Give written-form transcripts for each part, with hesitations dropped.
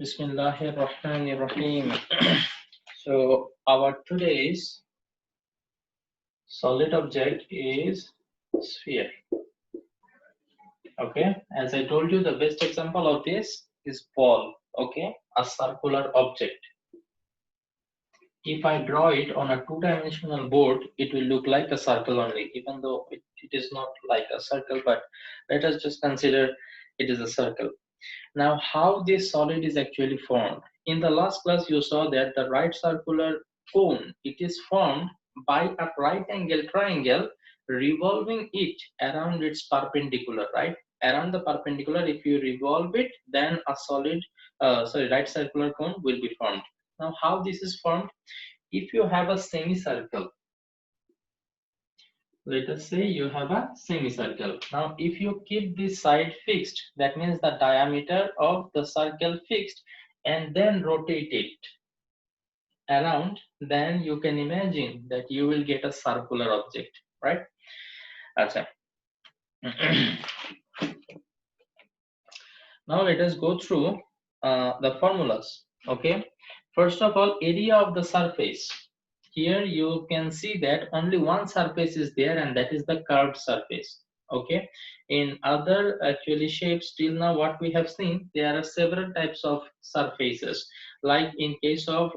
Bismillahirrahmanirrahim. So our today's solid object is sphere. Okay, as I told you, the best example of this is ball. Okay, a circular object. If I draw it on a two-dimensional board, it will look like a circle only, even though it is not like a circle, but let us just consider it is a circle. Now, how this solid is actually formed? In the last class, you saw that the right circular cone, it is formed by a right angle triangle revolving it around its perpendicular, right? Around the perpendicular, if you revolve it, then a right circular cone will be formed. Now, how this is formed? If you have a semicircle, let us say you have a semicircle. Now, if you keep this side fixed, that means the diameter of the circle fixed, and then rotate it around, then you can imagine that you will get a circular object, right? Achha. Now let us go through the formulas. Okay, first of all, area of the surface. Here you can see that only one surface is there, and that is the curved surface. Okay, in other actually shapes till now what we have seen, there are several types of surfaces. Like in case of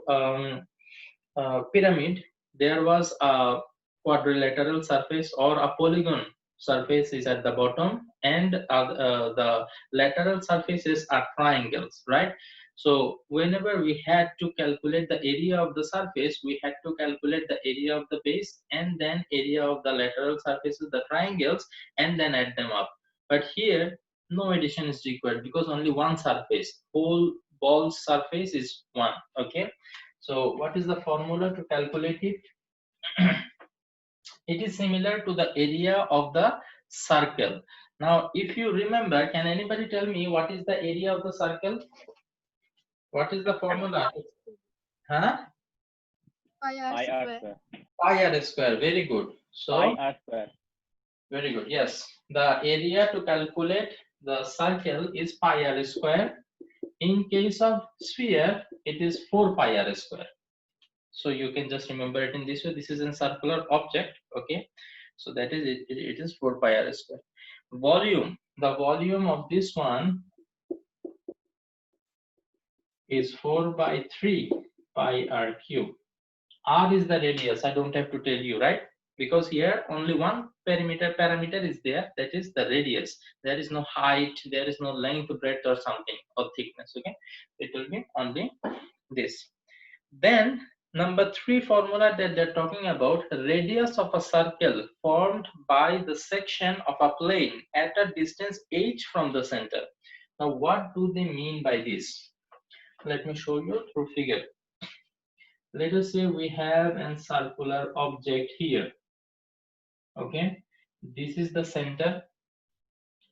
pyramid, there was a quadrilateral surface or a polygon surface is at the bottom, and the lateral surfaces are triangles, right? So whenever we had to calculate the area of the surface, we had to calculate the area of the base and then area of the lateral surfaces, the triangles, and then add them up. But here no addition is required because only one surface, whole ball surface is one. Okay, so what is the formula to calculate it? It is similar to the area of the circle. Now, if you remember, can anybody tell me what is the area of the circle? What is the formula? Huh? Pi r Pi r square. square. Pi r square. Very good. So, Pi r square. very good. Yes, the area to calculate the circle is pi r square. In case of sphere, it is 4 pi r square. So you can just remember it in this way. This is a circular object. Okay, so that is it. It is 4 pi r square. Volume. The volume of this one is 4 by 3 pi r cube. R is the radius. I don't have to tell you, right? Because here only one parameter is there. That is the radius. There is no height. There is no length, breadth, or something, or thickness. Okay, it will be only this. Then number 3 formula that they're talking about, radius of a circle formed by the section of a plane at a distance h from the center. Now what do they mean by this? Let me show you through figure. Let us say we have a circular object here. Okay, this is the center,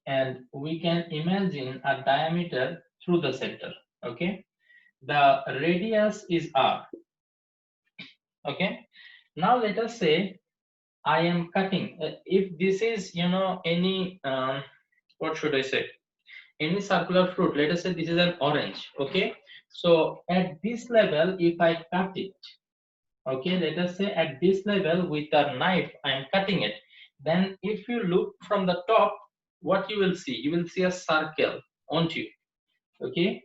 and we can imagine a diameter through the center. Okay, the radius is r. Okay, now let us say I am cutting. If this is, any, what should I say? Any circular fruit, let us say this is an orange. Okay, so at this level, if I cut it, okay, let us say at this level with a knife, I am cutting it. Then if you look from the top, what you will see? You will see a circle, won't you? Okay,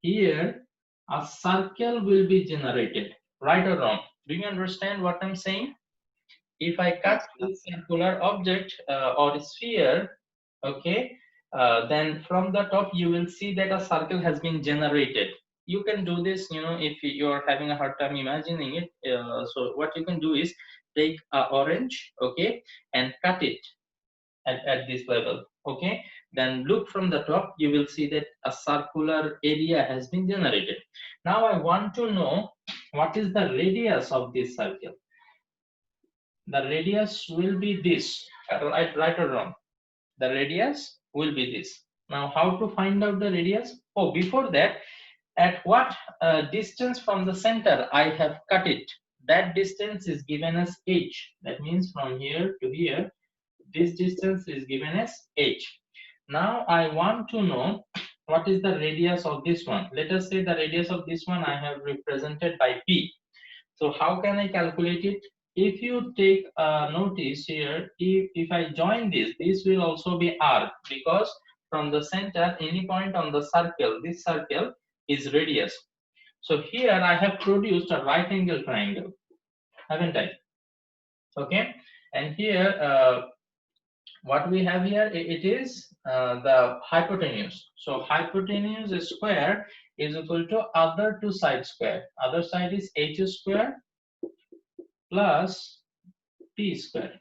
here a circle will be generated, right or wrong? Do you understand what I'm saying? If I cut this circular object or sphere, okay, then from the top you will see that a circle has been generated. You can do this, if you're having a hard time imagining it. So what you can do is take a orange, okay, and cut it at this level, okay. Then look from the top, you will see that a circular area has been generated. Now I want to know what is the radius of this circle. The radius will be this, right or wrong? The radius will be this. Now how to find out the radius? Oh, before that, at what distance from the center I have cut it, that distance is given as h. That means from here to here, this distance is given as h. Now I want to know what is the radius of this one? Let us say the radius of this one I have represented by p. So how can I calculate it? If you take notice here, if I join this will also be r, because from the center, any point on the circle, this circle is radius. So here I have produced a right angle triangle, haven't I? Okay, and here what we have here, it is the hypotenuse. So hypotenuse square is equal to other two side square. Other side is h square plus p square.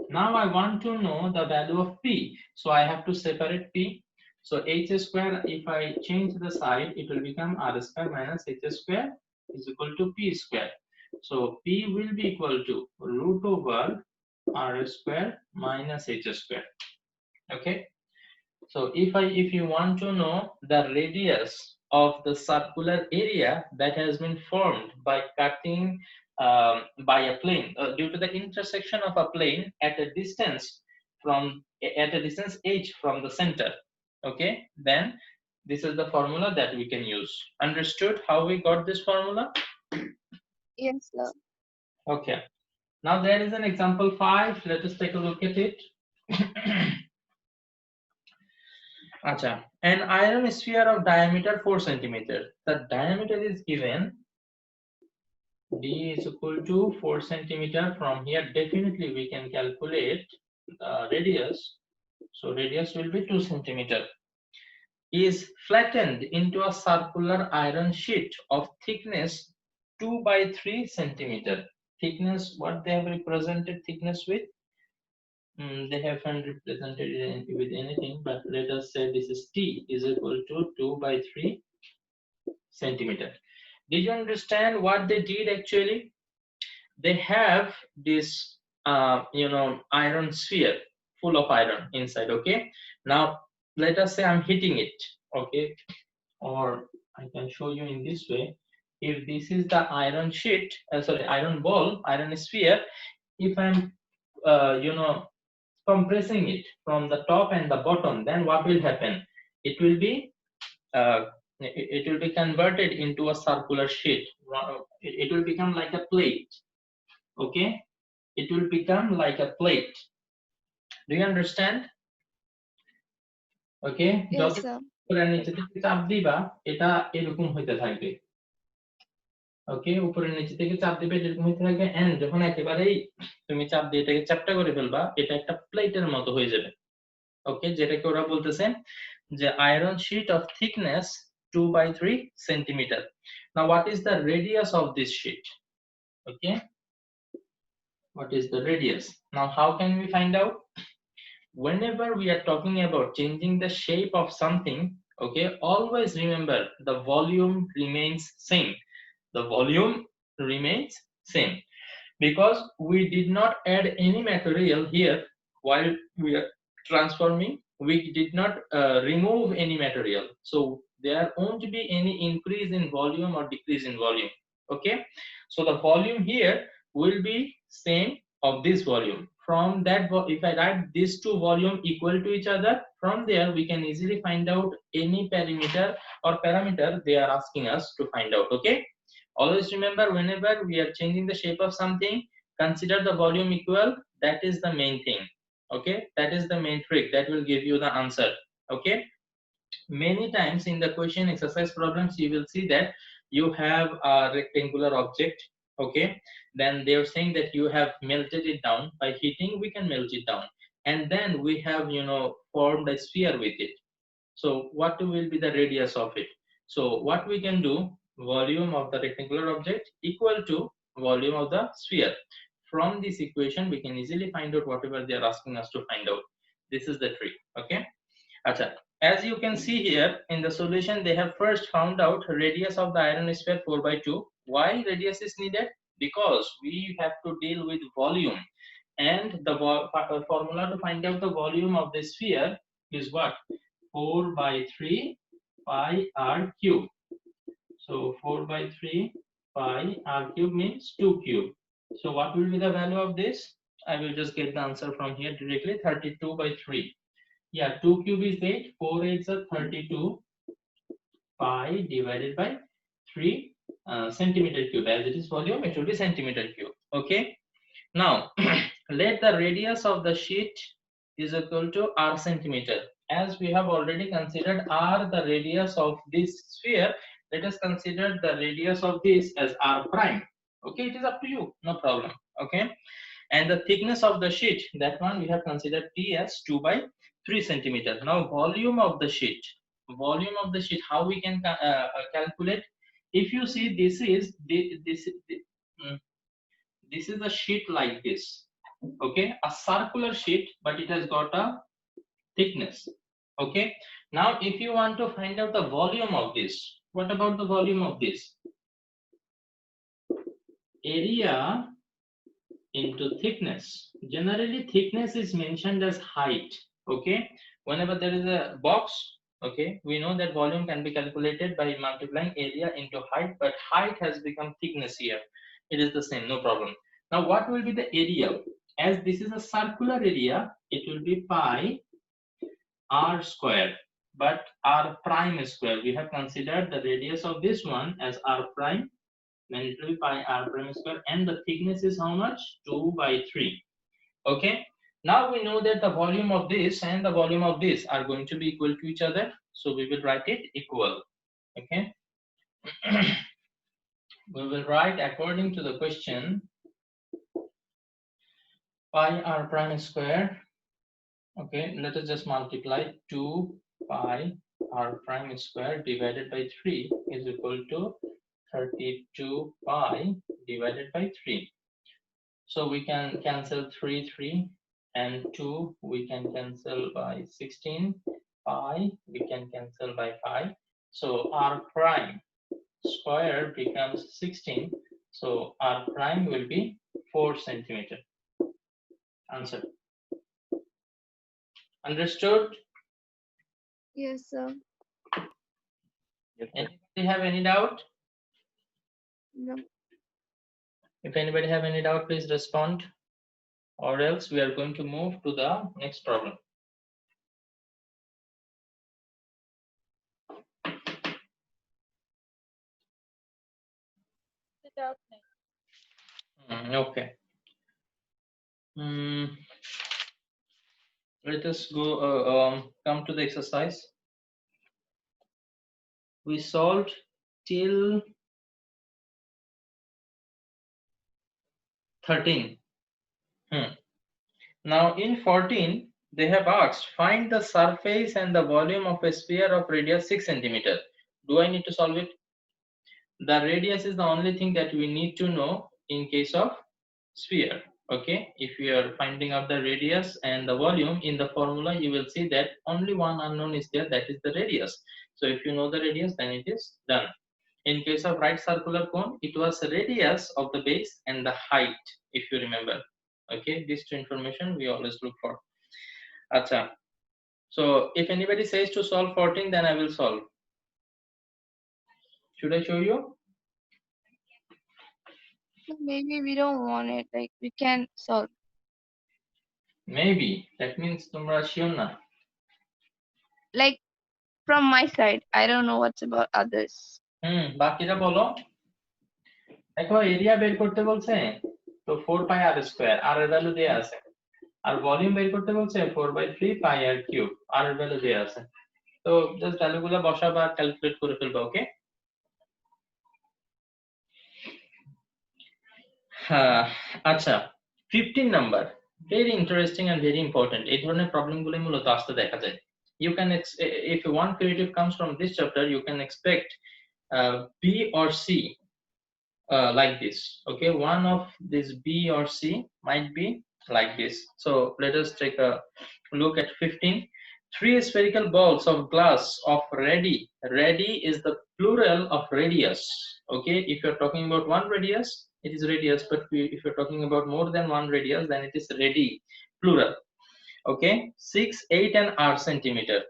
Now I want to know the value of p, so I have to separate p. So h square, if I change the side, it will become r square minus h square is equal to p square. So p will be equal to root over r square minus h square. Okay. So if you want to know the radius of the circular area that has been formed by cutting by a plane due to the intersection of a plane at a distance h from the center, okay, then this is the formula that we can use. Understood how we got this formula? Yes, sir. Okay. Now there is an example 5. Let us take a look at it. Acha. An iron sphere of diameter 4 centimeter. The diameter is given d is equal to 4 centimeter. From here, definitely we can calculate the radius. So radius will be 2 centimeter. Is flattened into a circular iron sheet of thickness 2 by 3 centimeter. Thickness, what they have represented thickness with? They haven't represented it with anything, but let us say this is t is equal to 2 by 3 centimeter. Did you understand what they did actually? They have this iron sphere full of iron inside. Okay, now let us say I'm hitting it. Okay, or I can show you in this way. If this is the iron sheet, iron ball, iron sphere, if I'm compressing it from the top and the bottom, then what will happen? It will be uh, it will be converted into a circular sheet. It will become like a plate. Okay, it will become like a plate. Do you understand? Okay, Yes, যত sir. উপরে নিচে থেকে চাপ দিবা এটা এরকম হইতে থাকবে। ওকে, উপরে নিচে থেকে চাপ দিবে এরকম হইতে থাকবে, এন্ড যখন একেবারেই তুমি চাপ দিয়ে এটাকে চ্যাপ্টা করে ফেলবা, এটা একটা প্লেটের মতো হয়ে যাবে। ওকে, যেটাকে ওরা বলতেছে যে iron sheet of thickness 2 by 3 centimeter. Now what is the radius of this sheet? Okay, what is the radius? Now how can we find out? Whenever we are talking about changing the shape of something, okay, always remember the volume remains same. The volume remains same because we did not add any material here while we are transforming. We did not remove any material, so there won't be any increase in volume or decrease in volume. Okay, so the volume here will be same of this volume. From that, if I write these two volume equal to each other, from there we can easily find out any perimeter or parameter they are asking us to find out. Okay, always remember, whenever we are changing the shape of something, consider the volume equal. That is the main thing. Okay, that is the main trick that will give you the answer. Okay, many times in the question exercise problems you will see that you have a rectangular object. Okay, then they are saying that you have melted it down by heating. We can melt it down, and then we have formed a sphere with it. So what will be the radius of it? So what we can do, volume of the rectangular object equal to volume of the sphere. From this equation, we can easily find out whatever they are asking us to find out. This is the trick. Okay. Acha. As you can see here in the solution, they have first found out radius of the iron sphere 4 by 2. Why radius is needed? Because we have to deal with volume, and the formula to find out the volume of the sphere is what? 4 by 3 pi r cube. So 4 by 3 pi r cube means 2 cube. So what will be the value of this? I will just get the answer from here directly. 32 by 3. Yeah, 2 cube is 8, 4 8 is 32. pi divided by 3 centimeter cube. As it is volume, it will be centimeter cube. Okay. Now, let the radius of the sheet is equal to r centimeter. As we have already considered r the radius of this sphere, let us consider the radius of this as r prime. Okay, it is up to you, no problem. Okay, and the thickness of the sheet, that one we have considered t as 2 by 3 centimeter. Now, volume of the sheet, how we can calculate? If you see, this is a sheet like this. Okay, a circular sheet, but it has got a thickness. Okay, now if you want to find out the volume of this, what about the volume of this? Area into thickness. Generally, thickness is mentioned as height. Okay, whenever there is a box, okay, we know that volume can be calculated by multiplying area into height, but height has become thickness here. It is the same, no problem. Now, what will be the area? As this is a circular area, it will be pi r square, but r prime square. We have considered the radius of this one as r prime, then it will be pi r prime square, and the thickness is how much? 2 by 3. Okay. Now we know that the volume of this and the volume of this are going to be equal to each other, so we will write it equal. Okay. We will write according to the question pi r prime square. Okay, let us just multiply 2 pi r prime square divided by 3 is equal to 32 pi divided by 3. So we can cancel 3 and 2 we can cancel by 16, pi we can cancel by 5. So r prime square becomes 16. So r prime will be 4 centimeter. Answer. Understood? Yes, sir. Anybody have any doubt? No. If anybody have any doubt, please respond, or else we are going to move to the next problem. Okay. Let us go come to the exercise. We solved till 13. Now in 14, they have asked, find the surface and the volume of a sphere of radius 6 centimeter. Do I need to solve it? The radius is the only thing that we need to know in case of sphere. Okay, if you are finding out the radius and the volume in the formula, you will see that only one unknown is there, that is the radius. So if you know the radius, then it is done. In case of right circular cone, it was radius of the base and the height, if you remember. Okay, these two information we always look for. Acha. So if anybody says to solve 14, then I will solve. Should I show you? Maybe we don't want it. Like we can solve. Maybe. That means tumra sure na. Like from my side, I don't know what's about others. বাকিরা বলো। দেখো area বের করতে বলছে তো 4 পাই আর square আর এর value দেয়া আছে আর ভলিউম বের করতে বলছে 4/3 পাই আর কিউব আর এর ভ্যালু দেয়া আছে তো জাস্ট ভ্যালুগুলো বসাবা ক্যালকুলেট করে ফেলবা ওকে হ্যাঁ আচ্ছা 15 number very interesting and very important এই ধরনের প্রবলেমগুলো মূলত আসতে দেখা যায় you can if one creative comes from this chapter you can expect B or C like this. Okay, one of this B or C might be like this. So let us take a look at 15. 3 spherical balls of glass of radii. Radii is the plural of radius. Okay, if you're talking about one radius, it is radius, but if you're talking about more than one radius, then it is radii, plural. Okay, 6, 8 and r centimeter.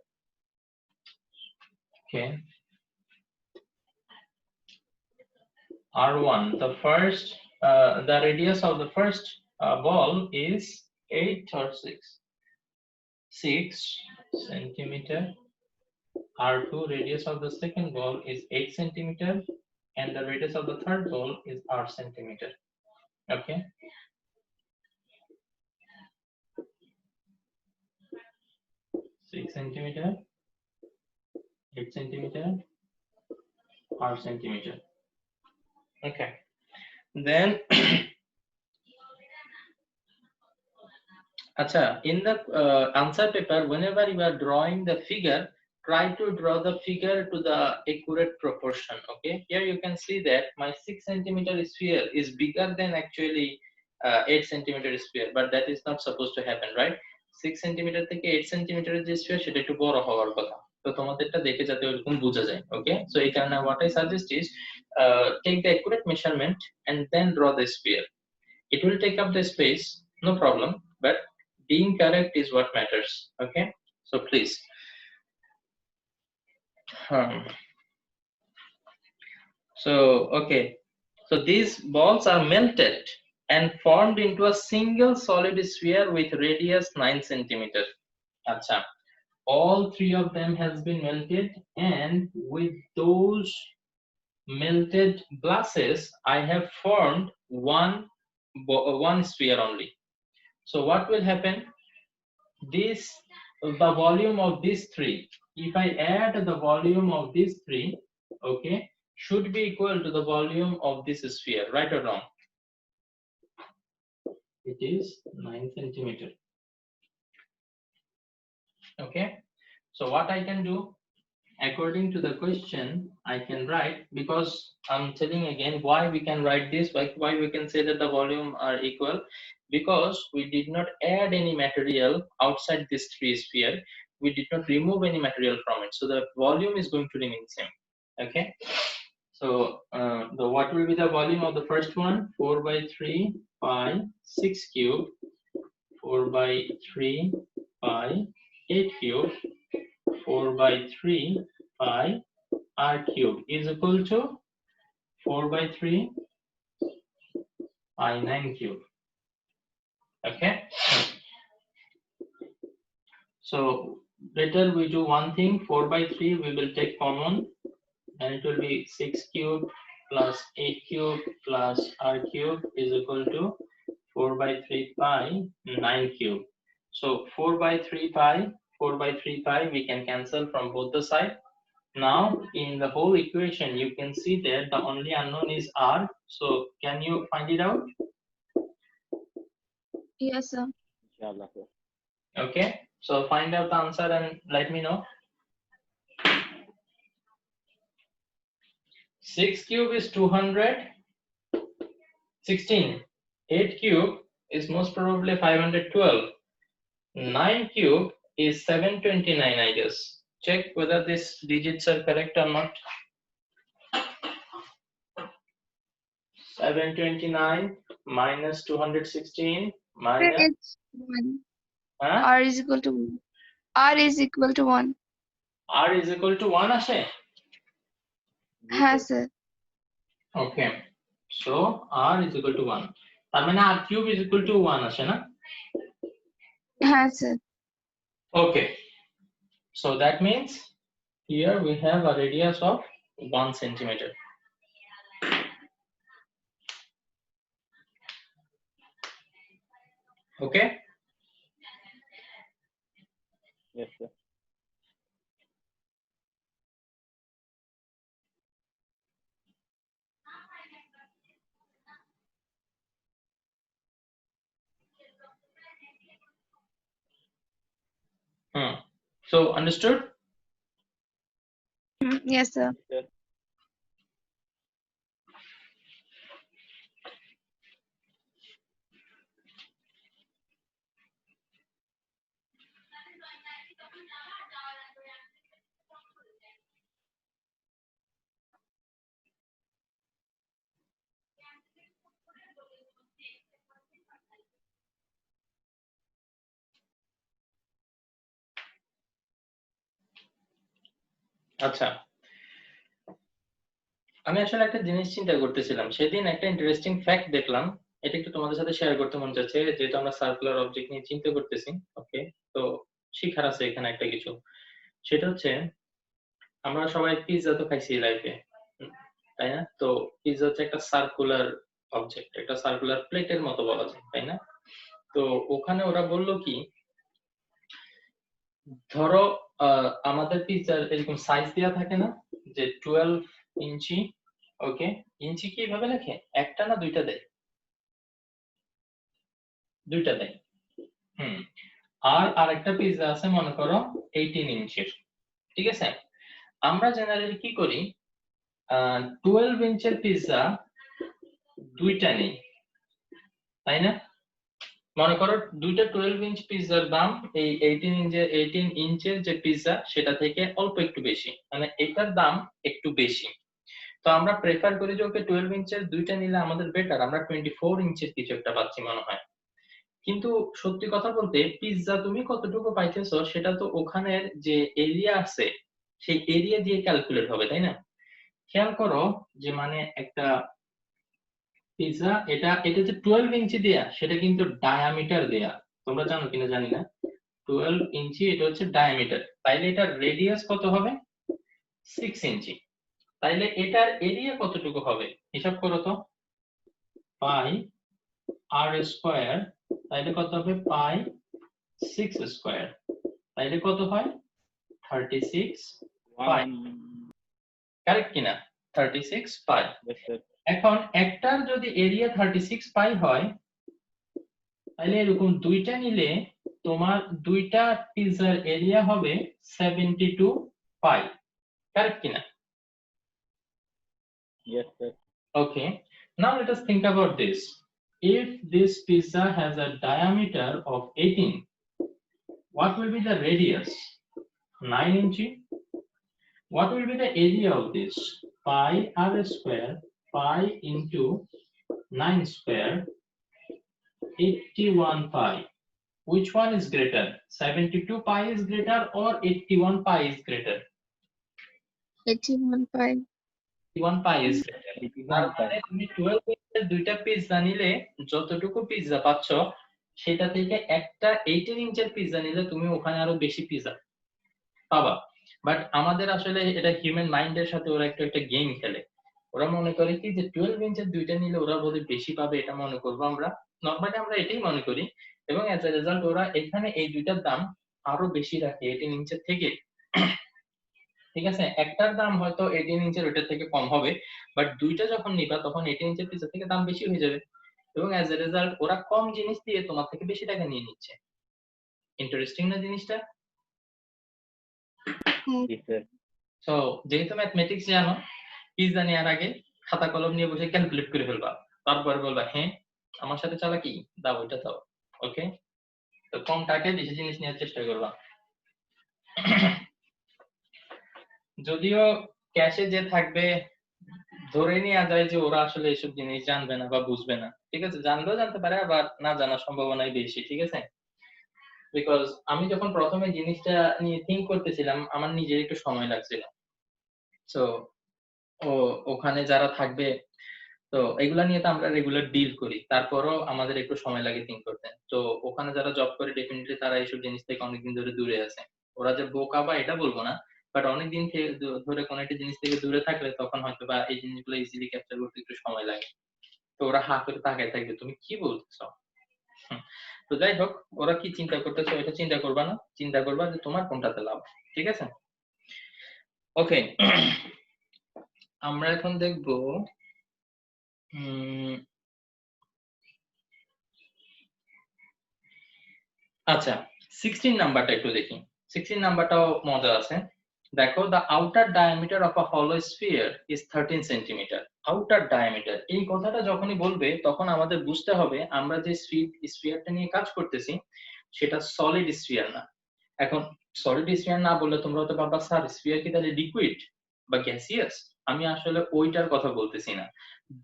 Okay, R1, the first, the radius of the first ball is 8 or 6 centimeter. R2 radius of the second ball is 8 centimeter and the radius of the third ball is R centimeter. Okay. Six centimeter, 8 centimeter, R centimeter. Okay. Then Acha, in the answer paper, whenever you are drawing the figure, try to draw the figure to the accurate proportion. Okay, here you can see that my 6 centimeter sphere is bigger than actually 8 centimeter sphere, but that is not supposed to happen, right? 6 centimeter থেকে 8 centimeter যে sphere সেটা একটু বড় হওয়ার কথা। তো তোমাদেরটা দেখে যাতে ওরকম বোঝা যায়। Okay, so এই কারণে what I suggest is take the accurate measurement and then draw the sphere. It will take up the space, no problem, but being correct is what matters. Okay, so please okay, so these balls are melted and formed into a single solid sphere with radius 9 centimeter. Acha, all three of them has been melted, and with those melted glasses I have formed one sphere only. So what will happen? The volume of these three, if I add the volume of these three, okay, should be equal to the volume of this sphere, right or wrong? It is 9 centimeter. Okay, so what I can do, according to the question, I can write, because I'm telling again why we can write this, why we can say that the volume are equal, because we did not add any material outside this three sphere, we did not remove any material from it, so the volume is going to remain same. Okay, so what will be the volume of the first one? 4 by 3 pi 6 cube, 4 by 3 pi 8 cube, 4 by 3 pi r cube is equal to 4 by 3 pi 9 cube. Okay, so better we do one thing. 4 by 3 we will take common, and it will be 6 cube plus 8 cube plus r cube is equal to 4 by 3 pi 9 cube. So 4 by 3 pi we can cancel from both the sides. Now in the whole equation you can see that the only unknown is r, so can you find it out? Yes, sir. Okay, so find out the answer and let me know. 6 cube is 216, 8 cube is most probably 512, 9 cube is 729. I guess check whether these digits are correct or not. 729 minus 216 minus It's 1. huh? R is equal to 1. R is equal to 1. R is equal to 1 ashe? হ্যাঁ sir. Okay, so R is equal to 1, তার মানে R cube is equal to 1 ashe na? হ্যাঁ sir. Okay, so that means here we have a radius of 1 centimeter. Okay, Yes, sir. so understood? Yes, sir. Sir. আচ্ছা, আমি আসলে একটা জিনিস চিন্তা করতেছিলাম, সেদিন একটা ইন্টারেস্টিং ফ্যাক্ট দেখলাম, এটা একটু তোমাদের সাথে শেয়ার করতে মন চাচ্ছে, যেহেতু আমরা সার্কুলার অবজেক্ট নিয়ে চিন্তা করতেছি। ওকে, তো শিখার আছে এখানে একটা কিছু, সেটা হচ্ছে আমরা সবাই পিৎজা তো খাইছি লাইফে, তাই না? তো পিৎজা হচ্ছে একটা সার্কুলার অবজেক্ট, একটা সার্কুলার প্লেটের মতো বলা যায়, তাই না? তো ওখানে ওরা বলল কি, ধরো আমাদের পিৎজার এরকম সাইজ দেওয়া থাকে না, যে 12 ইঞ্চি। ওকে, ইঞ্চি কি ভাবে লেখে? একটা না দুইটা দেয়? দুইটা দেয়। আর আরেকটা পিৎজা আছে মনে করো 18 ইঞ্চির, ঠিক আছে? আমরা জেনারেলি কি করি, 12 ইঞ্চের পিৎজা দুইটা নেই, তাই না? মনে করো দুইটা 12 ইঞ্চ পিৎজার দাম এই 18 ইঞ্চের যে পিৎজা সেটা থেকে অল্প একটু বেশি, মানে এটার দাম একটু বেশি। তো আমরা প্রেফার করি যে ওকে 12 ইঞ্চের দুইটা নিলে আমাদের বেটার, আমরা 24 ইঞ্চের কিছু একটা পাচ্ছি মনে হয়। কিন্তু সত্যি কথা বলতে পিৎজা তুমি কতটুকু পাইতেছো সেটা তো ওখানের যে এরিয়া আছে সেই এরিয়া দিয়ে ক্যালকুলেট হবে, তাই না? খেয়াল করো যে মানে একটা পিৎজা, এটা যে 12 ইঞ্চি দেয়া সেটা কিন্তু ডায়ামিটার দেয়া, তোমরা জানো কিনা জানি না। 12 ইঞ্চি এটা হচ্ছে ডায়ামিটার, তাইলে এটার রেডিয়াস কত হবে? 6 ইঞ্চি। তাইলে এটার এরিয়া কতটুকু হবে হিসাব করো তো, পাই আর স্কয়ার, তাইলে কত হবে? পাই 6 স্কয়ার, তাইলে কত হয়? 36 পাই। কারেক্ট কিনা? 36 পাই। এখন একটার যদি এরিয়া 36 পাই হয়, তাহলে এরকম দুইটা নিলে তোমার দুইটা পিৎজার এরিয়া হবে 72 পাই। কারেক্ট কিনা? Yes, sir. Okay, now let us think about this. If this pizza has a diameter of 18, what will be the radius? 9 inch. What will be the area of this? Pi r square, pi into 9 square, 81 pi. Which one is greater? 72 pi is greater or 81 pi is greater? 81 pi. 81 pi is greater. তার মানে তুমি 12 ইঞ্চের দুইটা pizza নিলে যতটুকু pizza পাচ্ছ সেটা থেকে একটা 18 ইঞ্চের পিৎজা নিলে তুমি ওখানে আরো বেশি পিৎজা পাবা। বাট আমাদের আসলে এটা হিউম্যান মাইন্ডের সাথে ওরা একটা গেম খেলে। ওরা মনে করে কি যে 12 ইঞ্চের দুইটা নিলে ওরা বোধহয় বেশি পাবে, এটা মনে করবো আমরা। নরমালি আমরা এটাই মনে করি, এবং অ্যাজ এ রেজাল্ট ওরা এখানে এই দুইটার দাম আরো বেশি রাখে 18 ইঞ্চের থেকে। ঠিক আছে, একটার দাম হয়তো 18 ইঞ্চের ওইটার থেকে কম হবে, বাট দুইটা যখন নিবা তখন 18 ইঞ্চের পিৎজা থেকে দাম বেশি হয়ে যাবে, এবং অ্যাজ এ রেজাল্ট ওরা কম জিনিস দিয়ে তোমার থেকে বেশি টাকা নিয়ে নিচ্ছে। ইন্টারেস্টিং না জিনিসটা? Yes, sir. সো যেহেতু ম্যাথমেটিক্স জানো, পিৎজা নেওয়ার আগে খাতা কলম নিয়ে বসে ক্যালকুলেট করে ফেলবা, তারপরে বলবা হ্যাঁ আমার সাথে চালাকি, দাও ওইটা দাও। ওকে, তো কম টাকায় বেশি জিনিস নেওয়ার চেষ্টা করবা। যদিও ক্যাশে যে থাকবে ধরে নেওয়া যায় যে ওরা আসলে এসব জিনিস জানবে না বা বুঝবে না, ঠিক আছে? জানলেও জানতে পারে, আবার না জানার সম্ভাবনাই বেশি, ঠিক আছে? বিকজ আমি যখন প্রথমে জিনিসটা নিয়ে থিঙ্ক করতেছিলাম আমার নিজের একটু সময় লাগছিল। সো ওখানে যারা থাকবে, তো এগুলা নিয়ে তো আমরা রেগুলার ডিল করি, তারপরও আমাদের একটু সময় লাগে থিঙ্ক করতে। তো ওখানে যারা জব করে ডেফিনেটলি তারা এইসব জিনিস থেকে অনেকদিন ধরে দূরে আছে। ওরা যে বোকা বা এটা বলবো না, বাট অনেকদিন ধরে কোনো একটা জিনিস থেকে দূরে থাকলে তখন হয়তো বা এই জিনিসগুলো ইজিলি ক্যাপচার করতে একটু সময় লাগে। তো ওরা হা করে তাকায় থাকবে তুমি কি বলতেছ। তো যাই হোক, ওরা কি চিন্তা করতেছে এটা চিন্তা করবা না, চিন্তা করবা যে তোমার কোনটাতে লাভ, ঠিক আছে? ওকে, আমরা এখন দেখবো আচ্ছা 16 নাম্বারটা একটু দেখি। 16 নাম্বারটাও মজা আছে। দেখো, the outer diameter of a hollow sphere is 13 centimetre. Outer diameter, এই কথাটা যখনই বলবে তখন আমাদের বুঝতে হবে আমরা যে স্ফিয়ারটা নিয়ে কাজ করতেছি সেটা সলিড স্ফিয়ার না। এখন সলিড স্ফিয়ার না বললে তোমরা হয়তো ভাববা স্যার স্ফিয়ার কি তাহলে লিকুইড বা গ্যাসিয়াস? আমি আসলে ওইটার কথা বলতেছি না।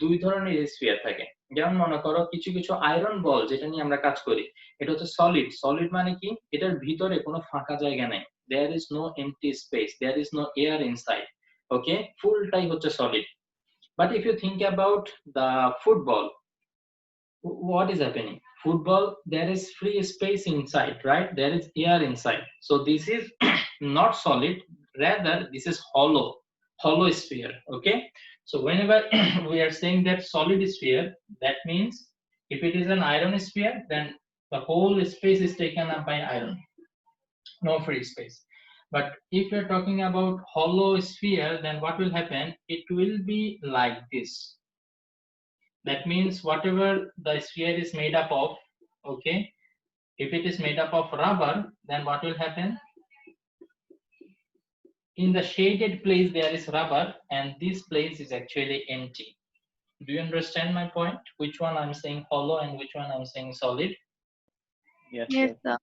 দুই ধরনের স্ফিয়ার থাকে, যেমন মনে করো কিছু কিছু আয়রন বল যেটা নিয়ে আমরা কাজ করি, এটা হচ্ছে সলিড। সলিড মানে কি? এটার ভিতরে কোনো ফাঁকা জায়গা নাই, there is no empty space, there is no air inside. ওকে, ফুলটাই হচ্ছে solid. But if you think about the football, what is happening? Football, there is free space inside, right? There is air inside. So this is not solid. rather this is hollow sphere. Okay, so whenever we are saying that solid sphere, that means if it is an iron sphere, then the whole space is taken up by iron, no free space. But if you're talking about hollow sphere, then what will happen? It will be like this. That means whatever the sphere is made up of, okay, if it is made up of rubber, then what will happen? In the shaded place there is rubber, and this place is actually empty. Do you understand my point? Which one I'm saying hollow and which one I'm saying solid? Yes, Yes, sir. sir.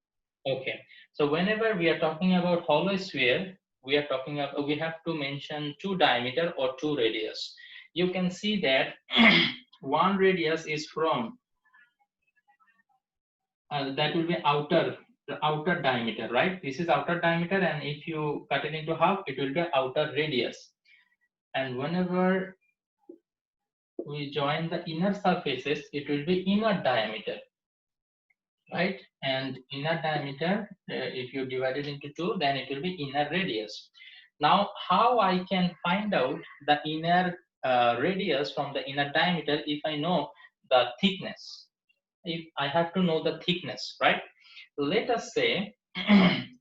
Okay, so whenever we are talking about hollow sphere, we are talking about, we have to mention two diameter or two radius. You can see that one radius is from that will be the outer diameter, right? This is outer diameter, and if you cut it into half, it will be outer radius. And whenever we join the inner surfaces, it will be inner diameter, right? And inner diameter, if you divide it into two, then it will be inner radius. Now, how I can find out the inner radius from the inner diameter if I know the thickness? If I have to know the thickness, right? Let us say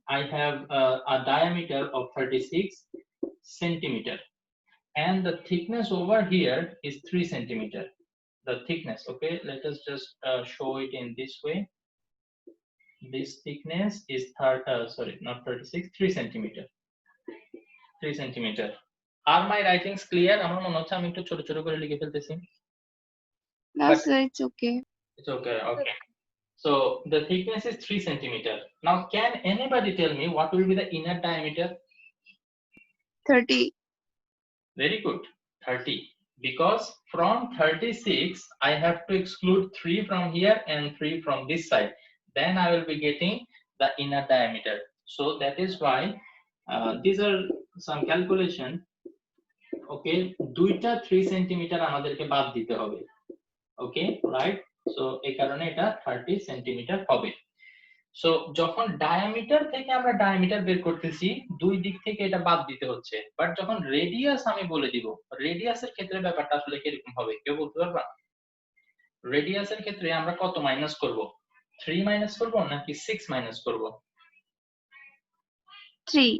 I have a diameter of 36 centimeter, and the thickness over here is 3 centimeter. The thickness, okay, let us just show it in this way. This thickness is sorry, not 36, 3 centimeter. 3 centimeter. Are my writings clear? আমার মনে হচ্ছে আমি একটু ছোট ছোট করে লিখে ফেলতেছি। No, But sir, it's okay. it's okay, okay. So the thickness is 3 centimeter. Now, can anybody tell me what will be the inner diameter? 30. Very good, 30. Because from 36, I have to exclude 3 from here and 3 from this side. Then I will be getting the inner diameter. So that is why these are some calculation. Okay, দুইটা 3 centimetre আমাদেরকে বাদ দিতে হবে। ওকে, right? So এই কারণে এটা 30 centimetre হবে। So যখন ডায়ামিটার থেকে আমরা ডায়ামিটার বের করতেছি, দুই দিক থেকে এটা বাদ দিতে হচ্ছে। বাট যখন রেডিয়াস আমি বলে দিব, রেডিয়াসের ক্ষেত্রে ব্যাপারটা আসলে কিরকম হবে কেউ বলতে পারবা? রেডিয়াসের ক্ষেত্রে আমরা কত মাইনাস করব? 3 মাইনাস করব নাকি 6 মাইনাস করব? 3.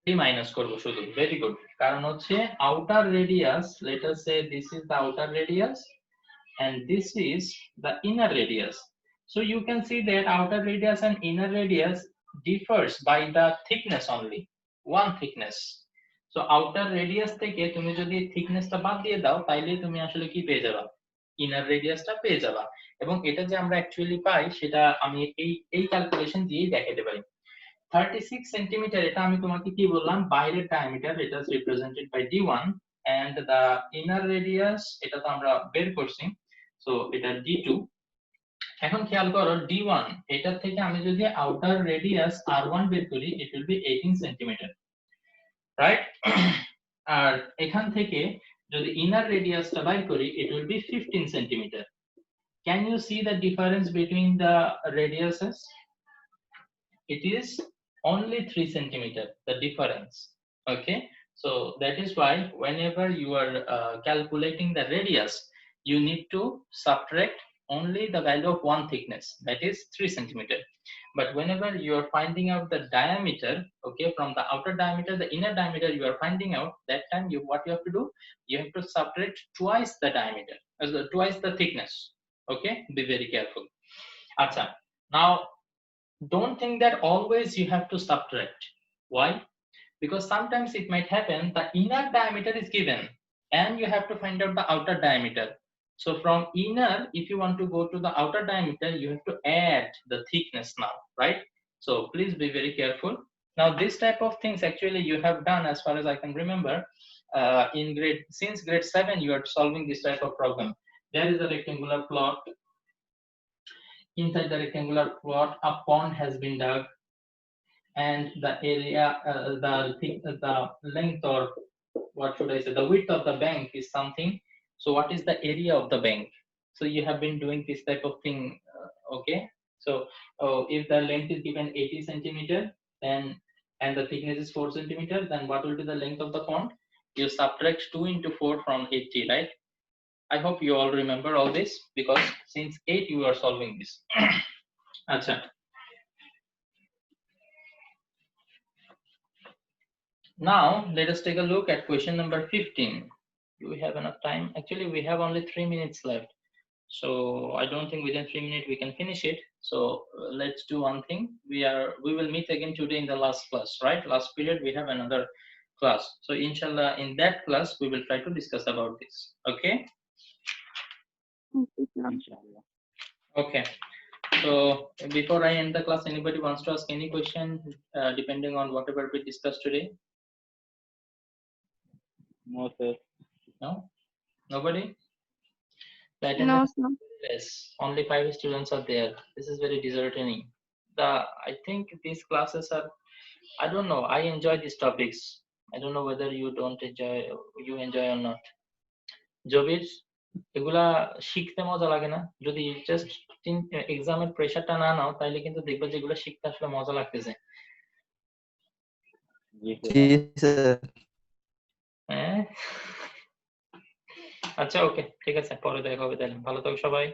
3 মাইনাস করব শুধু। Very good. কারণ হচ্ছে outer radius, let us say this is the outer radius and this is the inner radius. So you can see that outer radius and inner radius differs by the thickness only, one thickness. So outer radius থেকে তুমি যদি thicknessটা বাদ দিয়ে দাও, তাইলে তুমি আসলে কি পেয়ে যাবা? inner radiusটা পেয়ে যাবা। এবং এটা যে আমরা অ্যাকচুয়ালি পাই, সেটা আমি এই ক্যালকুলেশন দিয়েই দেখাতে পারি। 36 সেন্টিমিটার, এটা আমি তোমাকে কি বললাম? বাইরের ডায়ামিটার, এটা is represented by d1, and the inner radius এটা তো আমরা বের করছি, সো এটা d2। এখন খেয়াল করো d1, এটা থেকে আমি যদি আউটার রেডিয়াস r1 বের করি, it will be 18 centimetre, right? আর এখান থেকে যদি ইনার রেডিয়াসটা বাইর করি, it will be 15 centimetre. Can you see the difference between the radiuses? It is only 3 centimeter, the difference. Okay, so that is why whenever you are calculating the radius, you need to subtract only the value of one thickness, that is 3 centimeter. But whenever you are finding out the diameter, okay, from the outer diameter, the inner diameter you are finding out, that time what you have to do, you have to subtract twice the diameter, twice the thickness. Okay, be very careful. Acha, now don't think that always you have to subtract. Why? Because sometimes it might happen the inner diameter is given and you have to find out the outer diameter. So from inner, if you want to go to the outer diameter, you have to add the thickness now, right? So please be very careful. Now this type of things actually you have done, as far as I can remember, since grade 7 you are solving this type of problem. There is a rectangular plot. Inside the rectangular plot, a pond has been dug, and the area, the length, or what should I say, the width of the bank is something. So what is the area of the bank? So you have been doing this type of thing, okay? So if the length is given 80 centimeter, then and the thickness is 4 centimeter, then what will be the length of the pond? You subtract 2 into 4 from 80, right? I hope you all remember all this because since 8 you are solving this. Acha. Now let us take a look at question number 15. Do we have enough time? Actually, we have only 3 minutes left. So I don't think within 3 minutes we can finish it. So let's do one thing. We will meet again today in the last class, right? Last period we have another class. So inshallah in that class we will try to discuss about this. Okay? Inshallah. Okay. So before I end the class, anybody wants to ask any question depending on whatever we discussed today? No, sir. No? Nobody? The No, attendance sir. Yes, only 5 students are there. This is very disheartening. I think these classes are, I don't know, I enjoy these topics. I don't know whether you enjoy or not. জবির এগুলা শিখতে মজা লাগে না? যদি just এক্সামের প্রেশারটা না নাও তাহলে কিন্তু দেখবে যে এগুলো শিখতে আসলে মজা লাগতেছে। জি স্যার। হ্যাঁ, আচ্ছা ওকে, ঠিক আছে, পরে দেখা হবে তাহলে। ভালো থাকো সবাই।